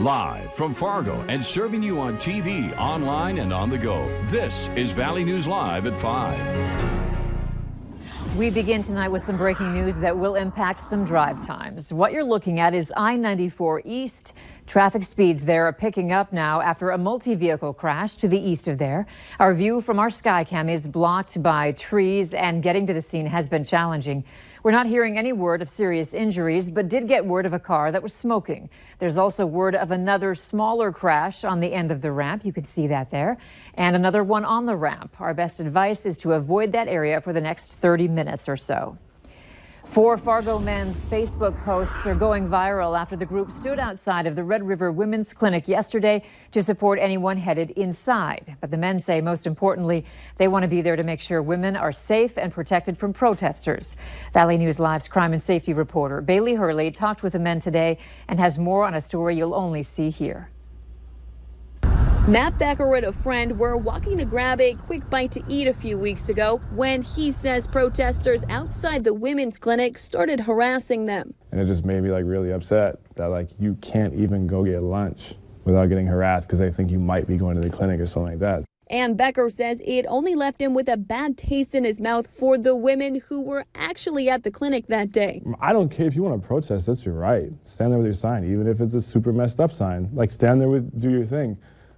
Live from Fargo and serving you on TV, online, and on the go. This is Valley News Live at 5. We begin tonight with some breaking news that will impact some drive times. What you're looking at is I-94 East. Traffic speeds there are picking up now after a multi-vehicle crash to the east of there. Our view from our Skycam is blocked by trees, and getting to the scene has been challenging. We're not hearing any word of serious injuries, but did get word of a car that was smoking. There's also word of another smaller crash on the end of the ramp. You can see that there. And another one on the ramp. Our best advice is to avoid that area for the next 30 minutes or so. 4 Fargo men's Facebook posts are going viral after the group stood outside of the Red River Women's Clinic yesterday to support anyone headed inside. But the men say, most importantly, they want to be there to make sure women are safe and protected from protesters. Valley News Live's crime and safety reporter Bailey Hurley talked with the men today and has more on a story you'll only see here. Matt Becker and a friend were walking to grab a quick bite to eat a few weeks ago when he says protesters outside the women's clinic started harassing them. And it just made me really upset that you can't even go get lunch without getting harassed because they think you might be going to the clinic or something like that. And Becker says it only left him with a bad taste in his mouth for the women who were actually at the clinic that day. I don't care if you want to protest, that's your right. Stand there with your sign, even if it's a super messed up sign. Stand there do your thing.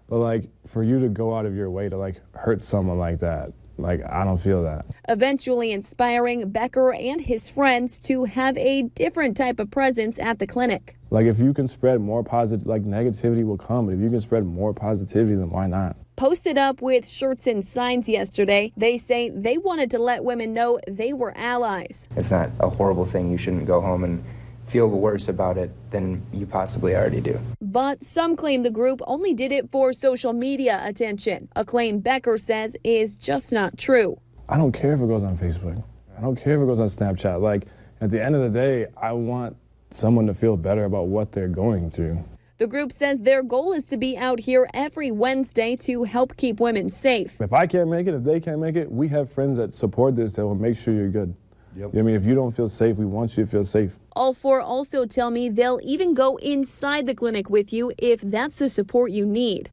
But for you to go out of your way to hurt someone like that, I don't feel that. Eventually inspiring Becker and his friends to have a different type of presence at the clinic. If you can spread more positive, negativity will come, but if you can spread more positivity, then why not? Posted up with shirts and signs yesterday, they say they wanted to let women know they were allies. It's not a horrible thing. You shouldn't go home and feel worse about it than you possibly already do. But some claim the group only did it for social media attention, a claim Becker says is just not true. I don't care if it goes on Facebook. I don't care if it goes on Snapchat. At the end of the day, I want someone to feel better about what they're going through. The group says their goal is to be out here every Wednesday to help keep women safe. If I can't make it, if they can't make it, we have friends that support this that will make sure you're good. Yep. If you don't feel safe, we want you to feel safe. All 4 also tell me they'll even go inside the clinic with you if that's the support you need.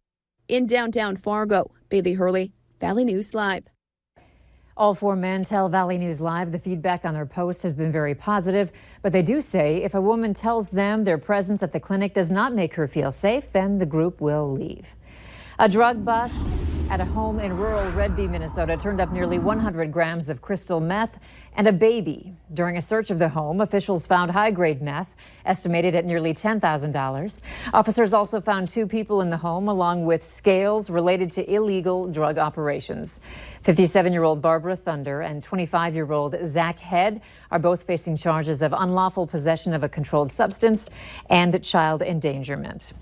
In downtown Fargo, Bailey Hurley, Valley News Live. All 4 men tell Valley News Live the feedback on their post has been very positive, but they do say if a woman tells them their presence at the clinic does not make her feel safe, then the group will leave. A drug bust at a home in rural Red Bee, Minnesota turned up nearly 100 grams of crystal meth and a baby. During a search of the home, officials found high-grade meth, estimated at nearly $10,000. Officers also found 2 people in the home, along with scales related to illegal drug operations. 57-year-old Barbara Thunder and 25-year-old Zach Head are both facing charges of unlawful possession of a controlled substance and child endangerment.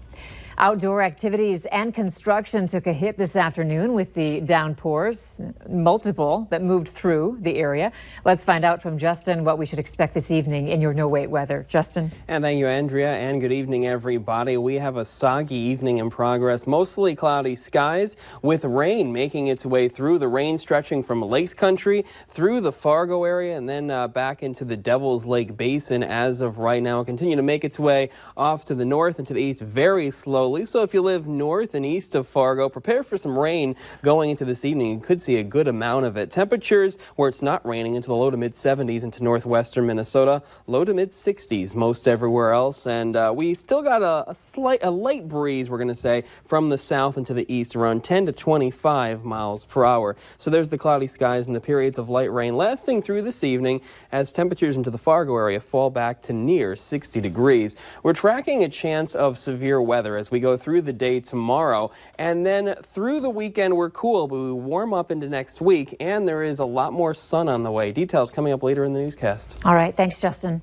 Outdoor activities and construction took a hit this afternoon with the downpours, multiple that moved through the area. Let's find out from Justin what we should expect this evening in your No Wait weather. Justin. And thank you, Andrea, and good evening, everybody. We have a soggy evening in progress, mostly cloudy skies with rain making its way through. The rain stretching from Lakes Country through the Fargo area and then back into the Devil's Lake Basin as of right now. It'll continue to make its way off to the north and to the east very slowly. So if you live north and east of Fargo, prepare for some rain going into this evening. You could see a good amount of it. Temperatures where it's not raining into the low to mid 70s into northwestern Minnesota, low to mid 60s most everywhere else. And we still got a light breeze, we're going to say, from the south into the east, around 10 to 25 miles per hour. So there's the cloudy skies and the periods of light rain lasting through this evening as temperatures into the Fargo area fall back to near 60 degrees. We're tracking a chance of severe weather as we go through the day tomorrow, and then through the weekend we're cool, but we warm up into next week, and there is a lot more sun on the way. Details coming up later in the newscast. All right, thanks, Justin.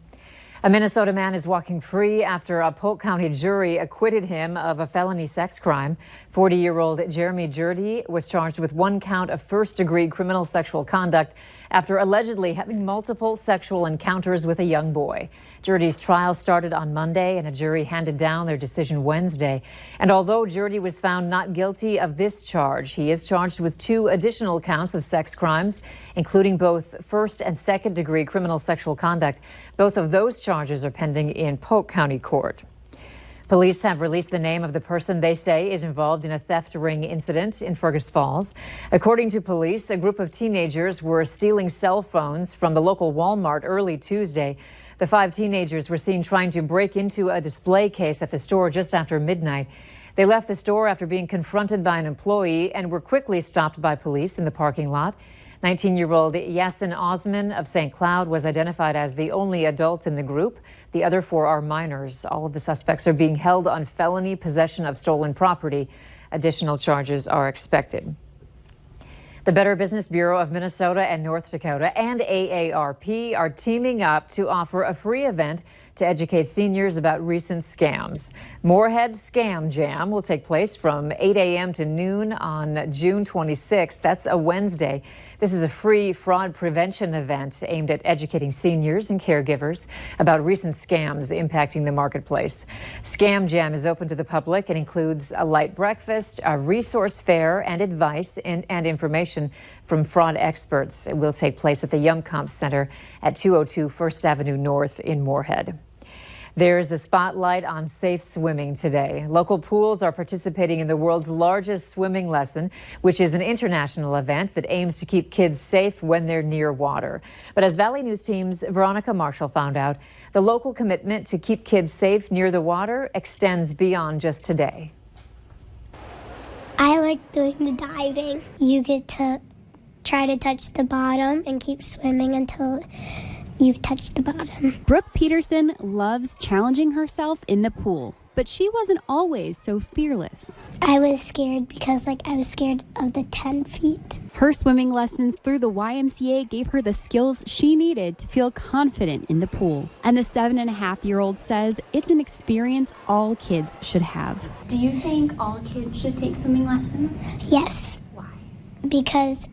A Minnesota man is walking free after a Polk County jury acquitted him of a felony sex crime. 40-year-old Jeremy Jurdy was charged with 1 count of first-degree criminal sexual conduct after allegedly having multiple sexual encounters with a young boy. Jurdy's trial started on Monday, and a jury handed down their decision Wednesday. And although Jurdy was found not guilty of this charge, he is charged with 2 additional counts of sex crimes, including both first and second-degree criminal sexual conduct. Both of those charges are pending in Polk County Court. Police have released the name of the person they say is involved in a theft ring incident in Fergus Falls. According to police, a group of teenagers were stealing cell phones from the local Walmart early Tuesday. The 5 teenagers were seen trying to break into a display case at the store just after midnight. They left the store after being confronted by an employee and were quickly stopped by police in the parking lot. 19-year-old Yasin Osman of St. Cloud was identified as the only adult in the group. The other 4 are minors. All of the suspects are being held on felony possession of stolen property. Additional charges are expected. The Better Business Bureau of Minnesota and North Dakota and AARP are teaming up to offer a free event to educate seniors about recent scams. Moorhead Scam Jam will take place from 8 a.m. to noon on June 26th. That's a Wednesday. This is a free fraud prevention event aimed at educating seniors and caregivers about recent scams impacting the marketplace. Scam Jam is open to the public and includes a light breakfast, a resource fair, and advice and information from fraud experts. It will take place at the Yumcomp Center at 202 First Avenue North in Moorhead. There's a spotlight on safe swimming today. Local pools are participating in the world's largest swimming lesson, which is an international event that aims to keep kids safe when they're near water. But as Valley News Team's Veronica Marshall found out, the local commitment to keep kids safe near the water extends beyond just today. I like doing the diving. You get to try to touch the bottom and keep swimming until you touch the bottom. Brooke Peterson loves challenging herself in the pool, but she wasn't always so fearless. I was scared because I was scared of the 10 feet. Her swimming lessons through the YMCA gave her the skills she needed to feel confident in the pool. And the 7.5-year-old says it's an experience all kids should have. Do you think all kids should take swimming lessons? Yes. Why? Because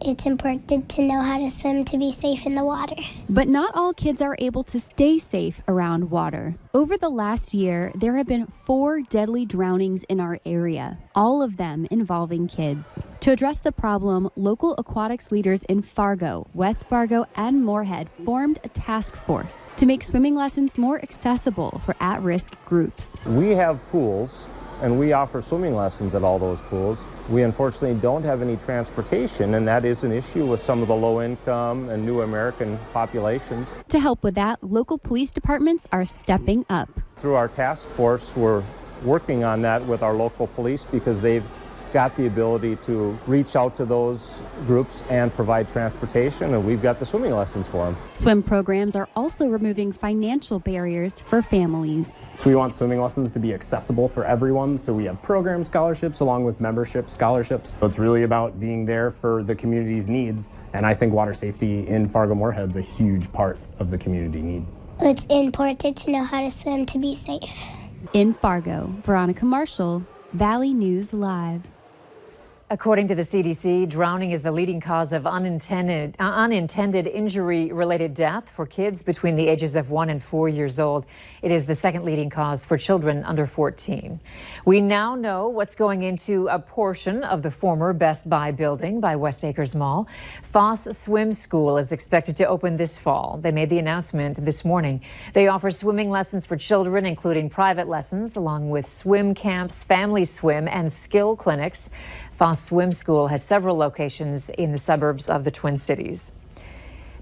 it's important to know how to swim to be safe in the water. But not all kids are able to stay safe around water. Over the last year, there have been 4 deadly drownings in our area, all of them involving kids. To address the problem, local aquatics leaders in Fargo, West Fargo, and Moorhead formed a task force to make swimming lessons more accessible for at-risk groups. We have pools, and we offer swimming lessons at all those pools. We unfortunately don't have any transportation, and that is an issue with some of the low-income and new American populations. To help with that, local police departments are stepping up. Through our task force, we're working on that with our local police because they've got the ability to reach out to those groups and provide transportation, and we've got the swimming lessons for them. Swim programs are also removing financial barriers for families. So we want swimming lessons to be accessible for everyone, so we have program scholarships along with membership scholarships. So it's really about being there for the community's needs, and I think water safety in Fargo-Moorhead's a huge part of the community need. It's important to know how to swim to be safe. In Fargo, Veronica Marshall, Valley News Live. According to the CDC, drowning is the leading cause of unintended injury-related death for kids between the ages of 1 and 4 years old. It is the second leading cause for children under 14. We now know what's going into a portion of the former Best Buy building by West Acres Mall. Foss Swim School is expected to open this fall. They made the announcement this morning. They offer swimming lessons for children, including private lessons, along with swim camps, family swim, and skill clinics. Foss Swim School has several locations in the suburbs of the Twin Cities.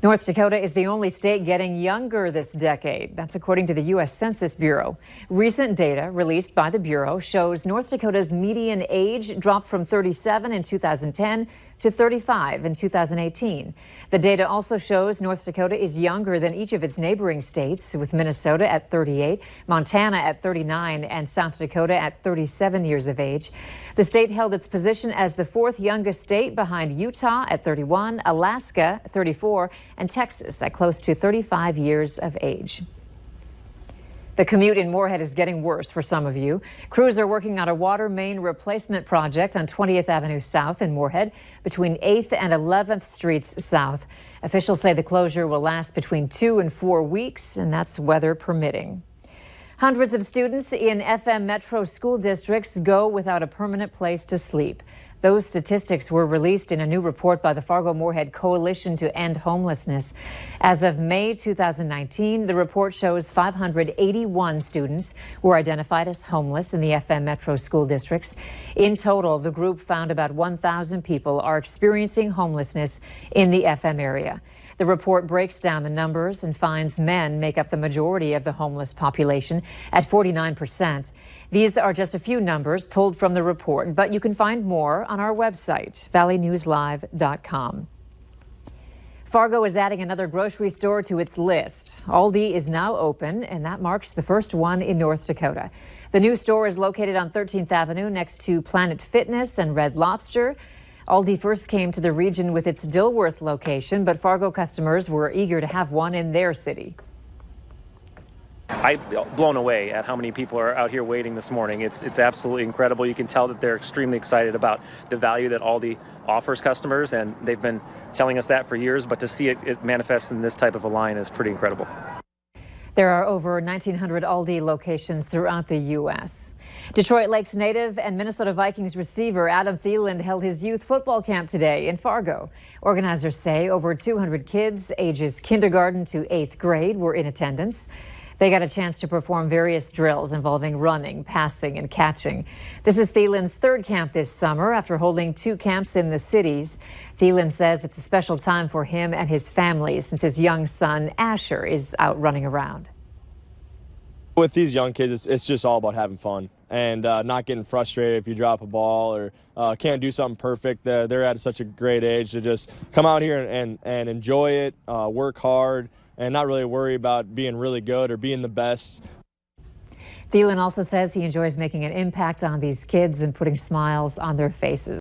North Dakota is the only state getting younger this decade. That's according to the U.S. Census Bureau. Recent data released by the Bureau shows North Dakota's median age dropped from 37 in 2010 to 35 in 2018. The data also shows North Dakota is younger than each of its neighboring states, with Minnesota at 38, Montana at 39, and South Dakota at 37 years of age. The state held its position as the 4th youngest state behind Utah at 31, Alaska at 34, and Texas at close to 35 years of age. The commute in Moorhead is getting worse for some of you. Crews are working on a water main replacement project on 20th Avenue South in Moorhead between 8th and 11th Streets South. Officials say the closure will last between 2 and 4 weeks, and that's weather permitting. Hundreds of students in FM Metro school districts go without a permanent place to sleep. Those statistics were released in a new report by the Fargo-Moorhead Coalition to End Homelessness. As of May 2019, the report shows 581 students were identified as homeless in the FM Metro school districts. In total, the group found about 1,000 people are experiencing homelessness in the FM area. The report breaks down the numbers and finds men make up the majority of the homeless population at 49%. These are just a few numbers pulled from the report, but you can find more on our website, valleynewslive.com. Fargo is adding another grocery store to its list. Aldi is now open, and that marks the first one in North Dakota. The new store is located on 13th Avenue next to Planet Fitness and Red Lobster. Aldi first came to the region with its Dilworth location, but Fargo customers were eager to have one in their city. I'm blown away at how many people are out here waiting this morning. It's absolutely incredible. You can tell that they're extremely excited about the value that Aldi offers customers, and they've been telling us that for years, but to see it manifest in this type of a line is pretty incredible. There are over 1,900 Aldi locations throughout the U.S. Detroit Lakes native and Minnesota Vikings receiver Adam Thielen held his youth football camp today in Fargo. Organizers say over 200 kids ages kindergarten to 8th grade were in attendance. They got a chance to perform various drills involving running, passing, and catching. This is Thielen's third camp this summer after holding 2 camps in the cities. Thielen says it's a special time for him and his family since his young son, Asher, is out running around. With these young kids, it's just all about having fun and not getting frustrated if you drop a ball or can't do something perfect. They're at such a great age to just come out here and enjoy it, work hard, and not really worry about being really good or being the best. Thielen also says he enjoys making an impact on these kids and putting smiles on their faces.